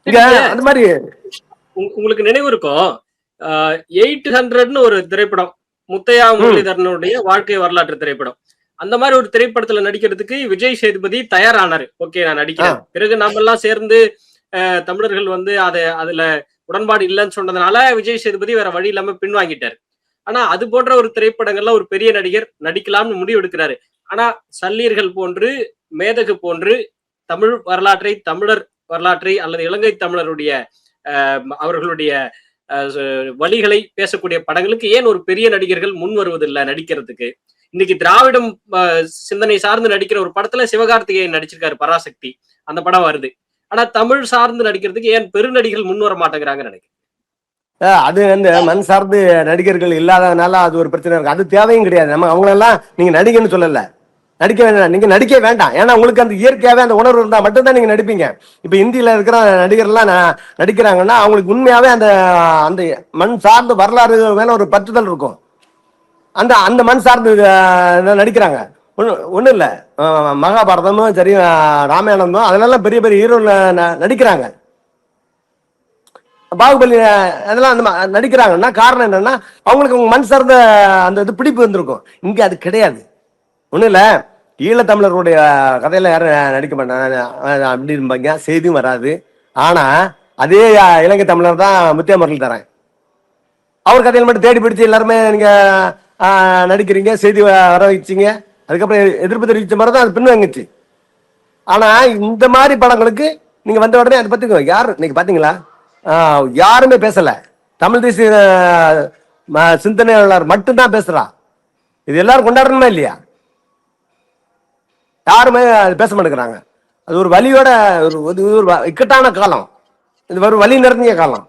இங்க அந்த மாதிரி உங்களுக்கு நினைவு இருக்கும் 800ன்னு ஒரு திரைப்படம், முத்தையா முரளிதரனுடைய வாழ்க்கை வரலாற்று திரைப்படம். அந்த மாதிரி ஒரு திரைப்படத்துல நடிக்கிறதுக்கு விஜய் சேதுபதி தயாரானாரு. ஓகே நான் நடிக்கிறேன். பிறகு நாம எல்லாம் சேர்ந்து தமிழர்கள் வந்து அதுல உடன்பாடு இல்லைன்னு சொன்னதுனால விஜய் சேதுபதி வேற வழி இல்லாம பின்வாங்கிட்டாரு. ஆனா அது போன்ற ஒரு திரைப்படங்கள்ல ஒரு பெரிய நடிகர் நடிக்கலாம்னு முடிவு எடுக்கிறாரு. ஆனா சல்லீர்கள் போன்று, மேதகு போன்று தமிழ் வரலாற்றை, தமிழர் வரலாற்றை அல்லது இலங்கை தமிழருடைய அவர்களுடைய வழிகளை பேசக்கூடிய படங்களுக்கு ஏன் ஒரு பெரிய நடிகர்கள் முன் வருவதில்லை நடிக்கிறதுக்கு? இன்னைக்கு திராவிடம் சிந்தனை சார்ந்து நடிக்கிற ஒரு படத்துல சிவகார்த்திகேயன் நடிச்சிருக்காரு, பராசக்தி, அந்த படம் வருது. ஆனா தமிழ் சார்ந்து நடிக்கிறதுக்கு ஏன் பெருநடிகள் முன் வர மாட்டேங்கிறாங்க நினைக்கிறேன். அது வந்து மண் சார்ந்து நடிகர்கள் இல்லாதனால அது ஒரு பிரச்சனை இருக்கு. அது தேவையும் கிடையாது. நம்ம அவங்களெல்லாம் நீங்க நடிகன்னு சொல்லல, நடிக்க வேண்டாம், நீங்க நடிக்க வேண்டாம். ஏன்னா உங்களுக்கு அந்த இயற்கையாவே அந்த உணர்வு இருந்தா மட்டும்தான் நீங்க நடிப்பீங்க. இப்ப இந்தியில இருக்கிற நடிகர்லாம் நடிக்கிறாங்கன்னா அவங்களுக்கு உண்மையாவே அந்த அந்த மண் சார்ந்த வரலாறு மேல ஒரு பற்றுதல் இருக்கும். அந்த அந்த மண் சார்ந்து நடிக்கிறாங்க. ஒன்றும் இல்லை, மகாபாரதமும் சரி, ராமாயணமும் அதெல்லாம் பெரிய பெரிய ஹீரோ நடிக்கிறாங்க. பாகுபலி அதெல்லாம் அந்த நடிக்கிறாங்கன்னா காரணம் என்னன்னா அவங்களுக்கு மண் சார்ந்த அந்த இது பிடிப்பு இருந்திருக்கும். இங்க அது கிடையாது. ஒன்றும் இல்லை, ஈழத்தமிழர்களுடைய கதையில யாரும் நடிக்க மாட்டாங்க அப்படி இருப்பாங்க, செய்தியும் வராது. ஆனா அதே இலங்கை தமிழர் தான் முத்தையா முரளிதரன். அவர் கதையில் மட்டும் தேடி பிடிச்சு எல்லாருமே நீங்க நடிக்கிறீங்க, செய்தி வர வச்சிங்க, அதுக்கப்புறம் எதிர்ப்பு தெரிவிச்ச மாதிரி தான் அது பின்வாங்கிச்சு. ஆனா இந்த மாதிரி படங்களுக்கு நீங்க வந்த உடனே அதை பத்தி யாரு இன்னைக்கு பாத்தீங்களா? யாருமே பேசல. தமிழ் தேசிய சிந்தனையாளர் மட்டும்தான் பேசுறா. இது எல்லாரும் கொண்டாடணுமா இல்லையா? யாருமே பேச மாட்டேங்கிறாங்க. அது ஒரு வலியோட ஒரு இக்கட்டான காலம். இது ஒரு வலி நிறைஞ்ச காலம்.